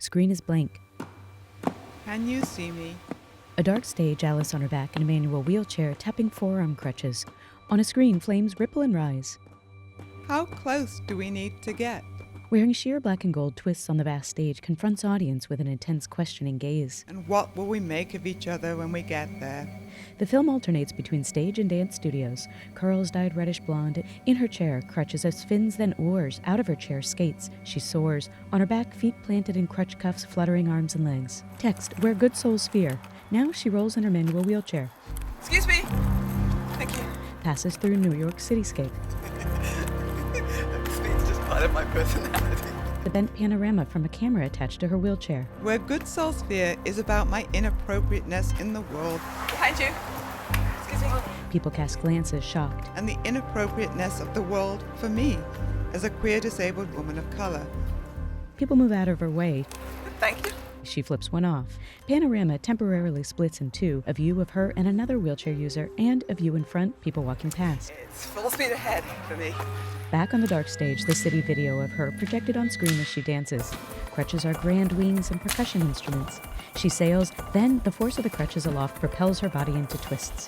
Screen is blank. Can you see me? A dark stage, Alice on her back in a manual wheelchair, tapping forearm crutches. On a screen, flames ripple and rise. How close do we need to get? Wearing sheer black and gold twists on the vast stage, confronts audience with an intense questioning gaze. And what will we make of each other when we get there? The film alternates between stage and dance studios. Curls dyed reddish blonde. In her chair, crutches as fins then oars. Out of her chair, skates. She soars. On her back, feet planted in crutch cuffs, fluttering arms and legs. Text, where good souls fear. Now she rolls in her manual wheelchair. Excuse me. Thank you. Passes through New York cityscape. Speed's just part of my personality. The bent panorama from a camera attached to her wheelchair. Where good souls fear is about my inappropriateness in the world. Behind you. Excuse me. People cast glances, shocked. And the inappropriateness of the world for me as a queer disabled woman of color. People move out of her way. Thank you. She flips one off. Panorama temporarily splits in two, a view of her and another wheelchair user, and a view in front, people walking past. It's full speed ahead for me. Back on the dark stage, the city video of her projected on screen as she dances. Crutches are grand wings and percussion instruments. She sails, then the force of the crutches aloft propels her body into twists.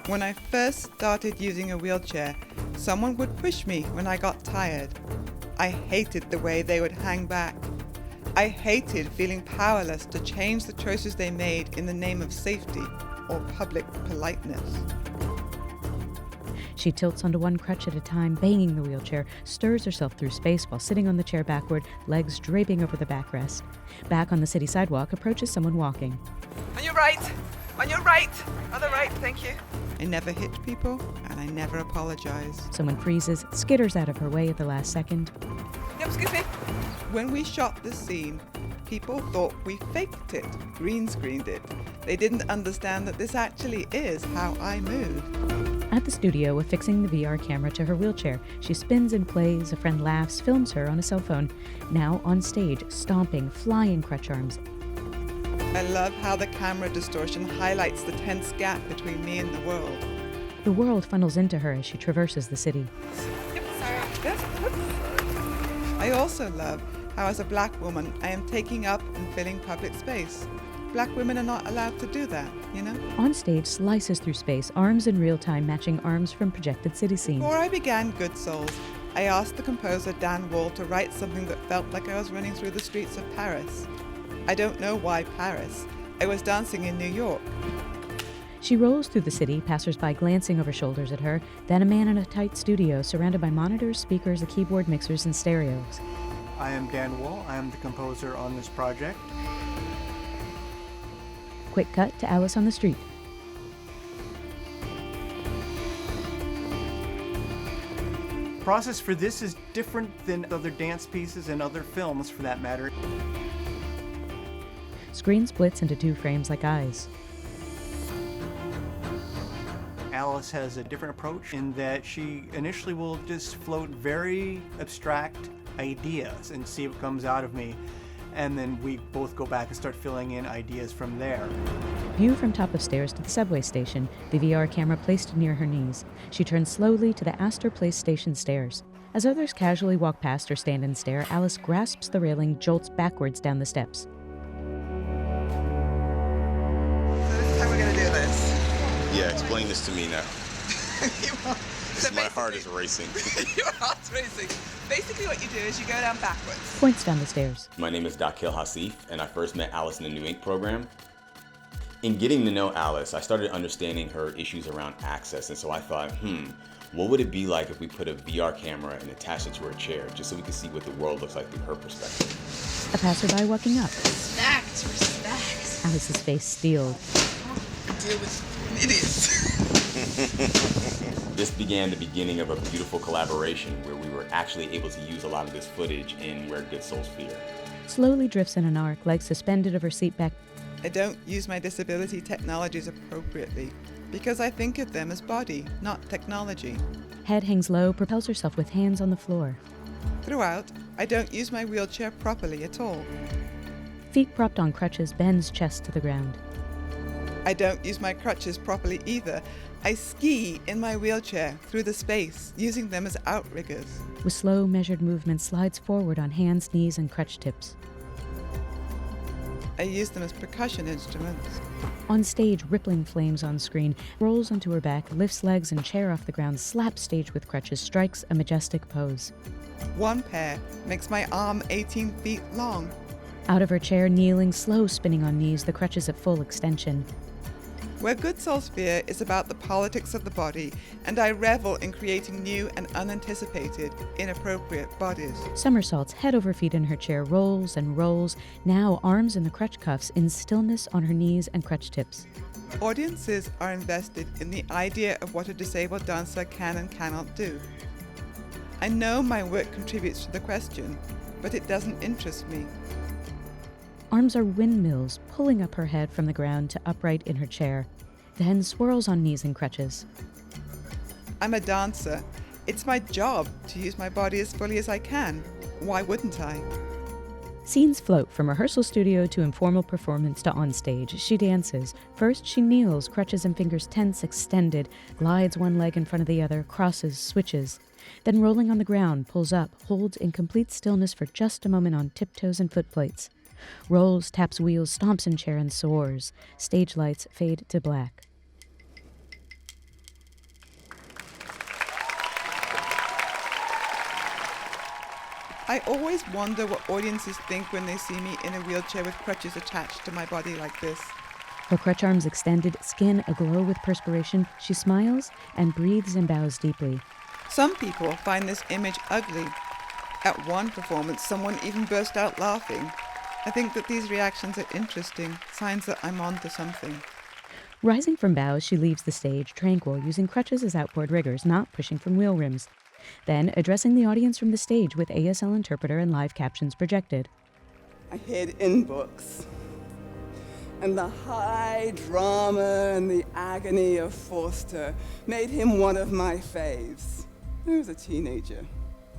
When I first started using a wheelchair, someone would push me when I got tired. I hated the way they would hang back. I hated feeling powerless to change the choices they made in the name of safety or public politeness. She tilts onto one crutch at a time, banging the wheelchair, stirs herself through space while sitting on the chair backward, legs draping over the backrest. Back on the city sidewalk, approaches someone walking. On your right! On your right! On the right, thank you. I never hit people, and I never apologize. Someone freezes, skitters out of her way at the last second. Yep, excuse me. When we shot this scene, people thought we faked it, green screened it. They didn't understand that this actually is how I move. At the studio, affixing the VR camera to her wheelchair, she spins and plays, a friend laughs, films her on a cell phone. Now on stage, stomping, flying crutch arms. I love how the camera distortion highlights the tense gap between me and the world. The world funnels into her as she traverses the city. Yep, sorry. Yes, whoops. I also love how as a black woman, I am taking up and filling public space. Black women are not allowed to do that, you know? On stage, slices through space, arms in real time matching arms from projected city scene. Before I began Good Souls, I asked the composer Dan Wall to write something that felt like I was running through the streets of Paris. I don't know why Paris. I was dancing in New York. She rolls through the city, passers-by glancing over shoulders at her, then a man in a tight studio surrounded by monitors, speakers, a keyboard, mixers, and stereos. I am Dan Wall. I am the composer on this project. Quick cut to Alice on the street. The process for this is different than other dance pieces and other films, for that matter. Screen splits into two frames like eyes. Alice has a different approach in that she initially will just float very abstract ideas and see what comes out of me. And then we both go back and start filling in ideas from there. View from top of stairs to the subway station, the VR camera placed near her knees. She turns slowly to the Astor Place station stairs. As others casually walk past or stand and stare, Alice grasps the railing, jolts backwards down the steps. So this is how we're going to do this. Yeah, explain this to me now. So My heart is racing. Your heart's racing. Basically what you do is you go down backwards. Points down the stairs. My name is Dahkil Hausif, and I first met Alice in the New Ink program. In getting to know Alice, I started understanding her issues around access, and so I thought, what would it be like if we put a VR camera and attached it to her chair, just so we could see what the world looks like through her perspective. A passerby walking up. Snacks for snacks. Alice's face steeled. Deal with idiots. This began the beginning of a beautiful collaboration where we were actually able to use a lot of this footage in Where Good Souls Fear. Slowly drifts in an arc, legs suspended of her seat back. I don't use my disability technologies appropriately because I think of them as body, not technology. Head hangs low, propels herself with hands on the floor. Throughout, I don't use my wheelchair properly at all. Feet propped on crutches, bends chest to the ground. I don't use my crutches properly either. I ski in my wheelchair through the space, using them as outriggers. With slow, measured movement, slides forward on hands, knees, and crutch tips. I use them as percussion instruments. On stage, rippling flames on screen, rolls onto her back, lifts legs and chair off the ground, slaps stage with crutches, strikes a majestic pose. One pair makes my arm 18 feet long. Out of her chair, kneeling, slow spinning on knees, the crutches at full extension. Where Good Soul Sphere is about the politics of the body, and I revel in creating new and unanticipated, inappropriate bodies. Somersaults head over feet in her chair, rolls and rolls, now arms in the crutch cuffs, in stillness on her knees and crutch tips. Audiences are invested in the idea of what a disabled dancer can and cannot do. I know my work contributes to the question, but it doesn't interest me. Arms are windmills, pulling up her head from the ground to upright in her chair, then swirls on knees and crutches. I'm a dancer. It's my job to use my body as fully as I can. Why wouldn't I? Scenes float from rehearsal studio to informal performance to onstage. She dances. First, she kneels, crutches and fingers tense, extended, glides one leg in front of the other, crosses, switches. Then rolling on the ground, pulls up, holds in complete stillness for just a moment on tiptoes and footplates. Rolls, taps wheels, stomps in chair and soars. Stage lights fade to black. I always wonder what audiences think when they see me in a wheelchair with crutches attached to my body like this. Her crutch arms extended, skin aglow with perspiration, she smiles and breathes and bows deeply. Some people find this image ugly. At one performance, someone even burst out laughing. I think that these reactions are interesting, signs that I'm on to something. Rising from bows, she leaves the stage, tranquil, using crutches as outboard riggers, not pushing from wheel rims. Then, addressing the audience from the stage with ASL interpreter and live captions projected. I hid in books, and the high drama and the agony of Forster made him one of my faves. He was a teenager,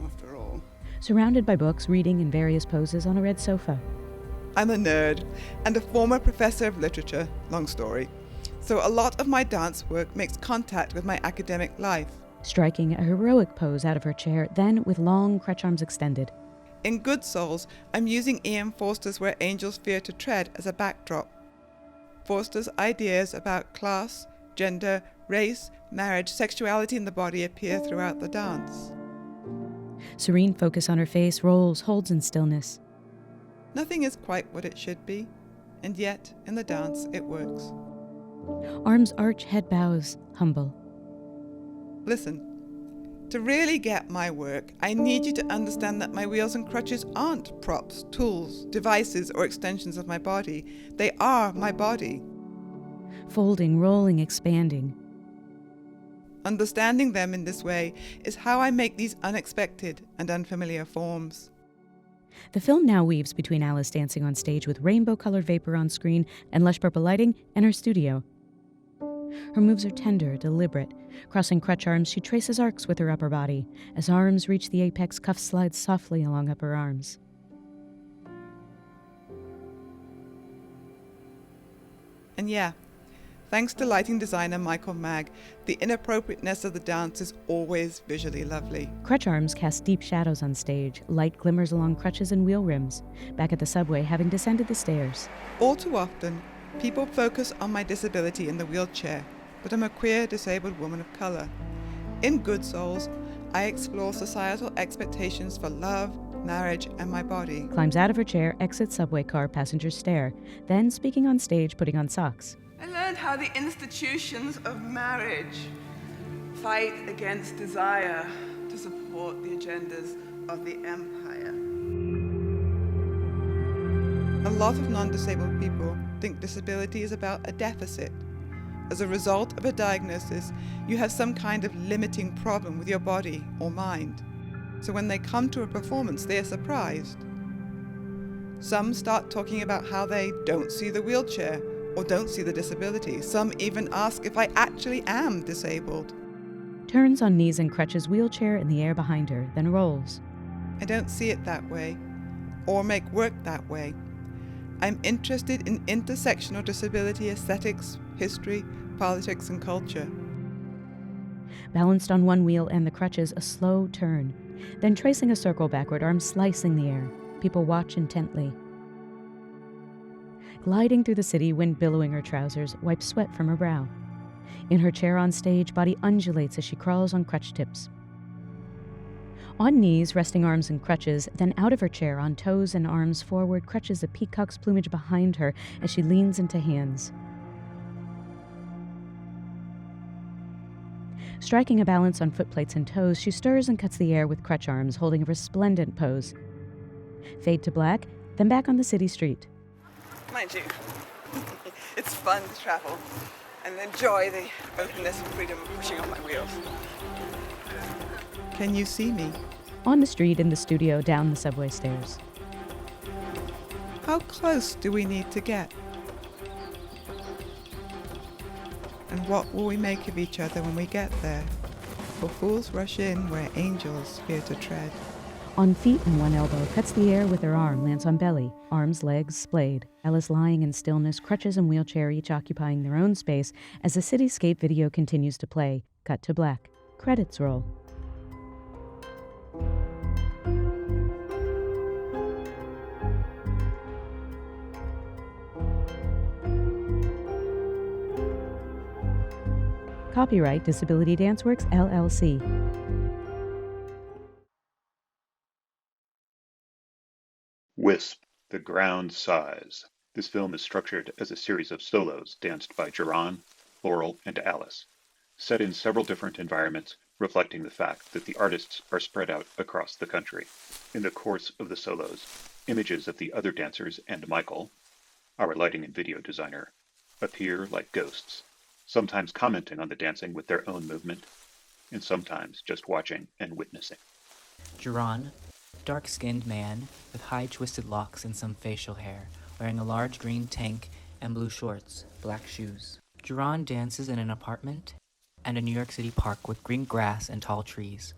after all. Surrounded by books, reading in various poses on a red sofa. I'm a nerd and a former professor of literature, long story, so a lot of my dance work makes contact with my academic life. Striking a heroic pose out of her chair, then with long crutch arms extended. In Good Souls, I'm using E.M. Forster's Where Angels Fear to Tread as a backdrop. Forster's ideas about class, gender, race, marriage, sexuality in the body appear throughout the dance. Serene focus on her face, rolls, holds in stillness. Nothing is quite what it should be, and yet, in the dance, it works. Arms arch, head bows, humble. Listen, to really get my work, I need you to understand that my wheels and crutches aren't props, tools, devices, or extensions of my body. They are my body. Folding, rolling, expanding. Understanding them in this way is how I make these unexpected and unfamiliar forms. The film now weaves between Alice dancing on stage with rainbow-colored vapor on screen and lush purple lighting and her studio. Her moves are tender, deliberate. Crossing crutch arms, she traces arcs with her upper body. As arms reach the apex, cuff slides softly along upper arms. And yeah, thanks to lighting designer Michael Maag, the inappropriateness of the dance is always visually lovely. Crutch arms cast deep shadows on stage. Light glimmers along crutches and wheel rims. Back at the subway, having descended the stairs. All too often, people focus on my disability in the wheelchair, but I'm a queer, disabled woman of color. In Good Souls, I explore societal expectations for love, marriage, and my body. Climbs out of her chair, exits subway car, passengers stare. Then, speaking on stage, putting on socks. I learned how the institutions of marriage fight against desire to support the agendas of the empire. A lot of non-disabled people think disability is about a deficit. As a result of a diagnosis, you have some kind of limiting problem with your body or mind. So when they come to a performance, they are surprised. Some start talking about how they don't see the wheelchair or don't see the disability. Some even ask if I actually am disabled. Turns on knees and crutches, wheelchair in the air behind her, then rolls. I don't see it that way, or make work that way. I'm interested in intersectional disability aesthetics, history, politics, and culture. Balanced on one wheel and the crutches, a slow turn. Then tracing a circle backward, arms slicing the air. People watch intently. Gliding through the city, wind billowing her trousers, wipes sweat from her brow. In her chair on stage, body undulates as she crawls on crutch tips. On knees, resting arms and crutches, then out of her chair, on toes and arms forward, crutches a peacock's plumage behind her as she leans into hands. Striking a balance on footplates and toes, she stirs and cuts the air with crutch arms, holding a resplendent pose. Fade to black, then back on the city street. Mind you, it's fun to travel and enjoy the openness and freedom of pushing on my wheels. Can you see me? On the street, in the studio, down the subway stairs. How close do we need to get? And what will we make of each other when we get there? For fools rush in where angels fear to tread. On feet and one elbow, cuts the air with her arm, lands on belly, arms, legs splayed. Alice lying in stillness, crutches and wheelchair each occupying their own space as the cityscape video continues to play. Cut to black. Credits roll. Copyright Disability Danceworks, LLC. Wisp, The Ground Sighs. This film is structured as a series of solos danced by Jerron, Laurel, and Alice, set in several different environments, reflecting the fact that the artists are spread out across the country. In the course of the solos, images of the other dancers and Michael, our lighting and video designer, appear like ghosts, sometimes commenting on the dancing with their own movement, and sometimes just watching and witnessing. Jerron, dark-skinned man with high twisted locks and some facial hair, wearing a large green tank and blue shorts, black shoes. Jerron dances in an apartment and a New York City park with green grass and tall trees.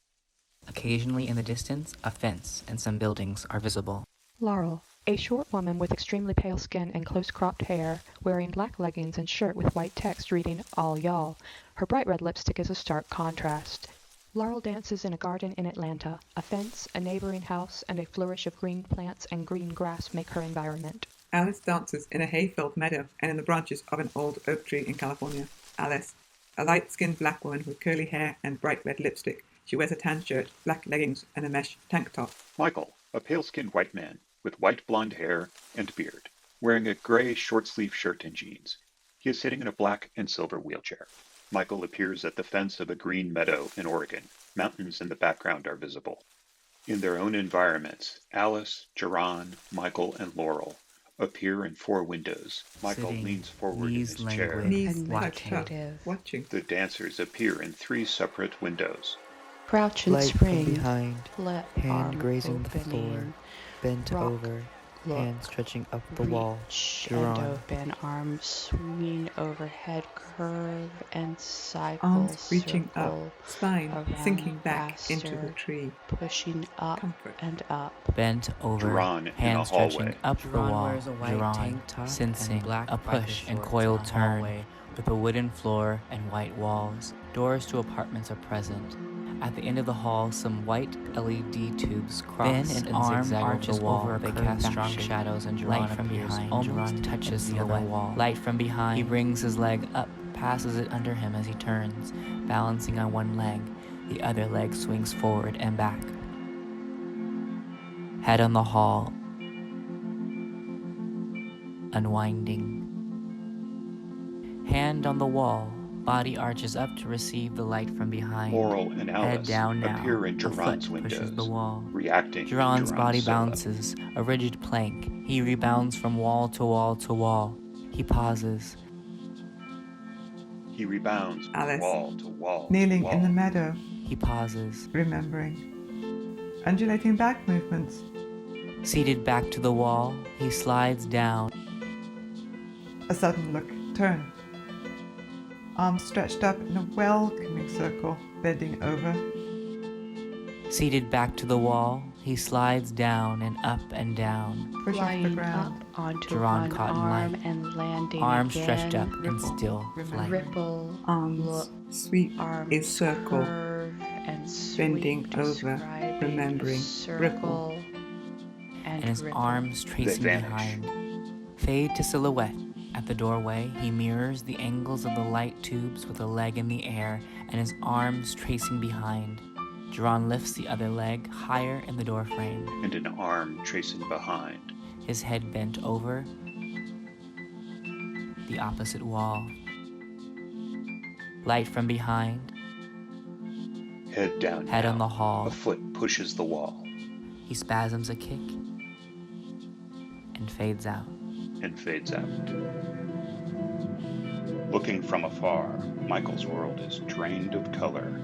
Occasionally in the distance, a fence and some buildings are visible. Laurel, a short woman with extremely pale skin and close-cropped hair, wearing black leggings and shirt with white text reading, "All y'all." Her bright red lipstick is a stark contrast. Laurel dances in a garden in Atlanta. A fence, a neighboring house, and a flourish of green plants and green grass make her environment. Alice dances in a hay-filled meadow and in the branches of an old oak tree in California. Alice, a light-skinned black woman with curly hair and bright red lipstick. She wears a tan shirt, black leggings, and a mesh tank top. Michael, a pale-skinned white man with white blonde hair and beard, wearing a gray short-sleeve shirt and jeans. He is sitting in a black and silver wheelchair. Michael appears at the fence of a green meadow in Oregon. Mountains in the background are visible. In their own environments, Alice, Jerron, Michael, and Laurel appear in 4 windows. Michael Sitting, leans forward in his knees chair. languid, Knees and touched up, watching. watching. The dancers appear in 3 separate windows. Crouch and Light spring, from behind, let hand arm grazing the opening, floor, bent rock, over, look, hand stretching up the wall. reach Jerron. and open, arms swinging overhead, curve and cycle, Arms reaching circle, up, spine around sinking back faster, into the tree. pushing up Comfort. and up. Bent over, Jerron in a hands hallway. stretching up the Jerron wall. wears a white Jerron, tank top sensing and black a biker push and shorts coiled in a turn hallway. with a wooden floor and white walls. Doors to apartments are present. At the end of the hall, some white LED tubes cross Then an and arm zigzag arches over the wall. over a They curved cast back strong shape. shadows, and Jerron Light from appears behind. almost Jerron touches in the other silhouette. wall. Light from behind. He brings his leg up, passes it under him as he turns, balancing on one leg. The other leg swings forward and back. Head on the hall, unwinding. Hand on the wall, body arches up to receive the light from behind. Laurel and Head Alice down now. appear in The Jerron's foot pushes windows, the wall. reacting to Jerron's body solo. bounces, a rigid plank. He rebounds from wall to wall to wall. He pauses. He rebounds from Alice, wall to wall. Kneeling to wall. in the meadow, He pauses. remembering. Undulating back movements. Seated back to the wall, he slides down. A sudden look, turn. Arms stretched up in a welcoming circle, bending over. Seated back to the wall, he slides down and up and down. Pushing the Flying ground. up onto Jerron one caught in arm light. and landing Arms again. stretched up and Ripple. still Remember. flight. Ripple, Arms look, Sweep Arms a circle, curve and sweep, bending over, describing remembering, a circle and his ripple. arms tracing vanish. behind. Fade to silhouette. At the doorway, he mirrors the angles of the light tubes with a leg in the air and his arms tracing behind. Jerron lifts the other leg higher in the doorframe, and an arm tracing behind. his head bent over the opposite wall. Light from behind, Head down head now. on the hall. A foot pushes the wall He spasms a kick and fades out. and fades out. Looking from afar, Michael's world is drained of color.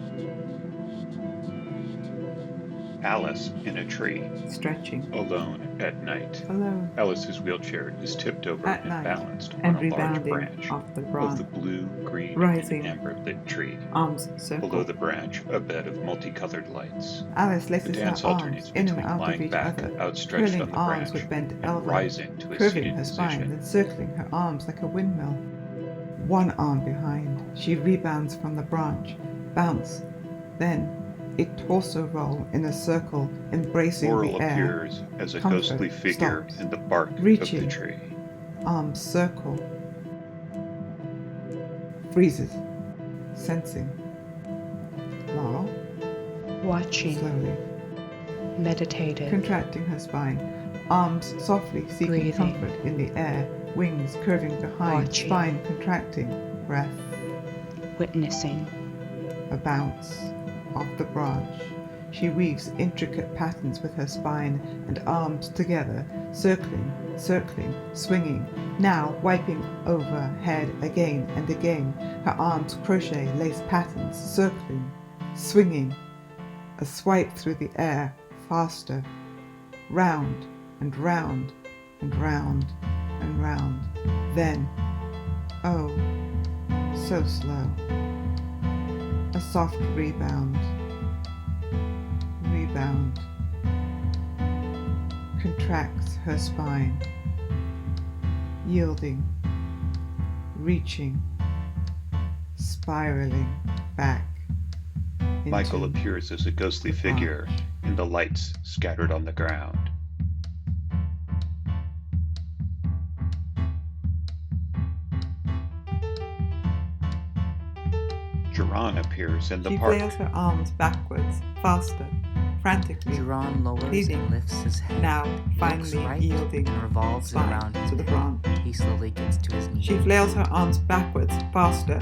Alice in a tree, stretching, alone at night. alone, Alice's wheelchair is tipped over At and night, balanced and on a large rebounding branch off the of branch, the blue, green, rising, and amber-lit tree. arms circle. Below the branch, a bed of multicolored lights. Alice The laces her dance arms alternates in and between out of lying each back, other, outstretched curling on the arms branch, with bent and elbows, rising to a curving seated her spine, position. then circling her arms like a windmill. One arm behind, she rebounds from the branch, bounce, then a torso roll in a circle, embracing Laurel the air. appears as a Comfort ghostly figure stops. in the bark Reaching. of the tree. Arms circle, freezes, sensing. Laurel, Watching, slowly, meditative, contracting her spine, arms softly seeking Breathing. comfort in the air, wings curving behind, Watching. spine contracting, breath, witnessing, a bounce off the branch. She weaves intricate patterns with her spine and arms together, circling, circling, swinging, now wiping over head again and again. Her arms crochet lace patterns, circling, swinging, a swipe through the air, faster, round and round and round and round. Then, oh, so slow, a soft rebound, contracts her spine, yielding, reaching, spiraling back. Michael into appears as a ghostly the figure branch. in the lights scattered on the ground. Jerron appears in the She park. flails her arms backwards, faster, frantically, Jerron lowers pleading, and lifts his head, now looks finally right, yielding, and revolves it spine around to his the neck. branch. He slowly gets to his knees. She flails her arms backwards, faster,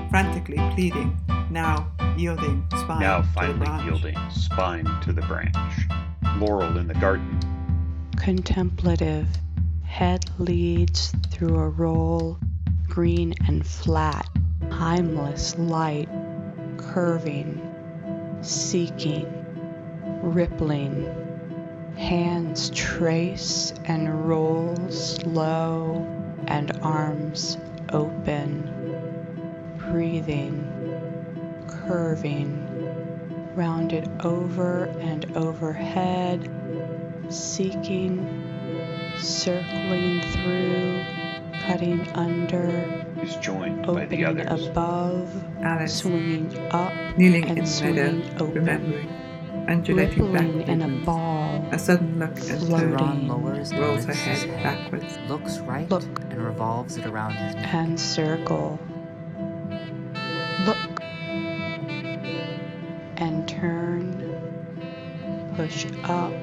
frantically pleading, now yielding, spine Now to the finally branch. yielding, spine to the branch. Laurel in the garden. contemplative, head leads through a roll, green and flat, timeless light, curving, seeking, rippling, hands trace and roll slow, and arms open, breathing, curving, rounded over and overhead, seeking, circling through, cutting under, Is joined by the opening others. above, Alice, swinging up kneeling and in the meadow, swinging open, remembering, undulating back rippling in a movements. ball, A sudden look and floating. turn, Jerron lowers and rolls her lifts his head head, backwards. looks right, Look. and revolves it around his neck. and circle. Look and turn, push up,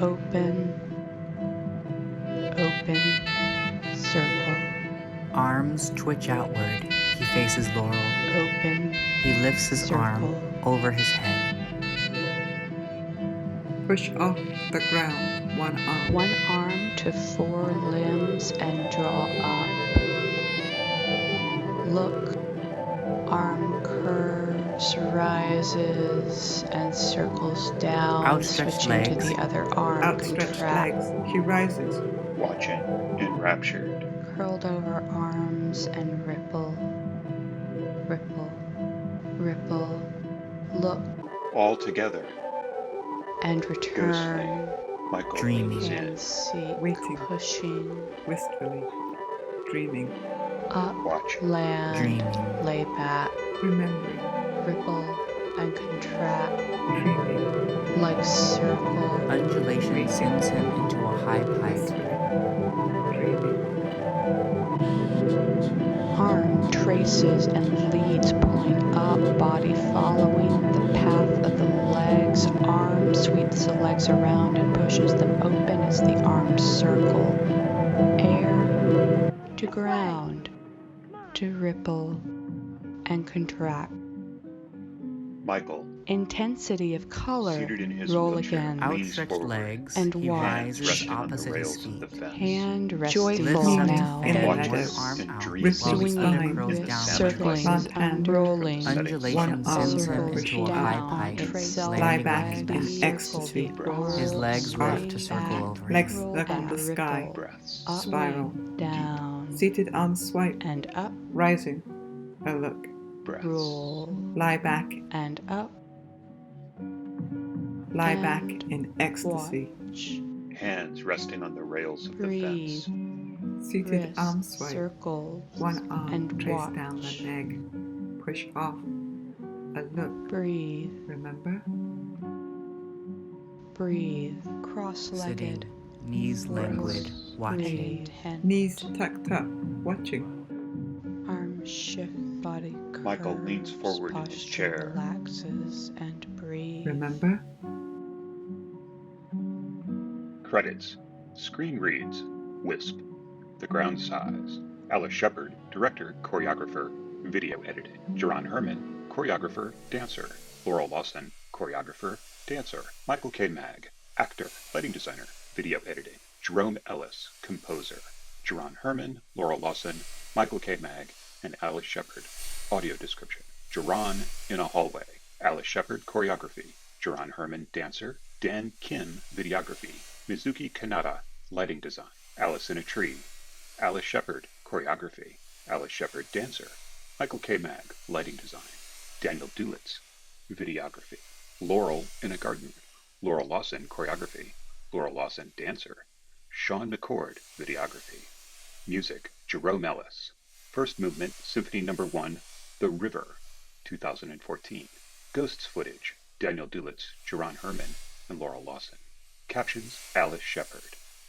open, circle, Arms twitch outward. He faces Laurel. open, He lifts his arm circle. over his head. Push off the ground, one arm. One arm to four limbs and draw up. Look, arm curves, rises and circles down, Outstretched switching legs. to the other arm, Outstretched contract. legs, she rises. Watching, enraptured. Curled over arms and ripple, ripple, ripple. Look All together, and return. Michael Dreaming. leans in. Hands seek, Waiting. pushing, Wistfully, dreaming. Watch. Land, Dreaming. lay back, Remembering. ripple and contract, Dreaming. like circle, Undulation sends him into a high pipe. Dreaming. Arm traces and leads pulling up, body following the path of the legs. Arm sweeps the legs around and pushes them open as the arms circle. Air to ground, to ripple and contract. Michael, Intensity of color, seated in his roll wheelchair, again. leans Outstretched forward, legs, And he watch. hands rises resting on the opposite his rails of feet. the fence. Hand Lifts joyful up now. to fend Watches one arm and out, dreams while the Swinging other behind curls the down salmon like Circling Front and and rolling. setting Undulation one sends arm him push into a down, high pipe, trace lie landing back on his in back. ecstasy. His legs Arm. lift to circle over Legs him. level the sky. breaths. Up, Spiral. down, Seated arm swipe. and up, Rising. A look. Breaths. roll, Lie back. and up, Lie back and in ecstasy. watch. Hands resting on the rails of the Breathe. fence. Seated Wrist arm swipe. circles One arm and trace watch. down the neck. Push off. A look. Breathe, Remember? breathe, cross-legged. Sitting, knees languid, watching. Breathe, hand, Knees tucked up. Watching. arms shift, body curves. Michael leans forward in his posture chair. relaxes and breathe. Remember? Credits. Screen reads Wisp, The Ground Size. Alice Sheppard, director, choreographer, video editing. Jerron Herman, choreographer, dancer. Laurel Lawson, choreographer, dancer. Michael Maag, actor, lighting designer, video editing. Jerome Ellis, composer. Jerron Herman, Laurel Lawson, Michael Maag, and Alice Sheppard. Audio description. Jerron in a hallway. Alice Sheppard, choreography. Jerron Herman, dancer. Dan Kim, videography. Mizuki Kanata, lighting design. Alice in a tree. Alice Sheppard, choreography. Alice Sheppard, dancer. Michael Maag, lighting design. Daniel Dulitz, videography. Laurel in a garden. Laurel Lawson, choreography. Laurel Lawson, dancer. Sean McCord, videography. Music, Jerome Ellis. First movement, Symphony No. 1, The River, 2014. Ghosts footage, Daniel Dulitz, Jerron Herman, and Laurel Lawson. Captions, Alice Sheppard.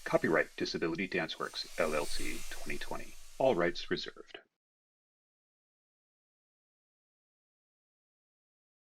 Copyright Disability Danceworks, LLC, 2020. All rights reserved.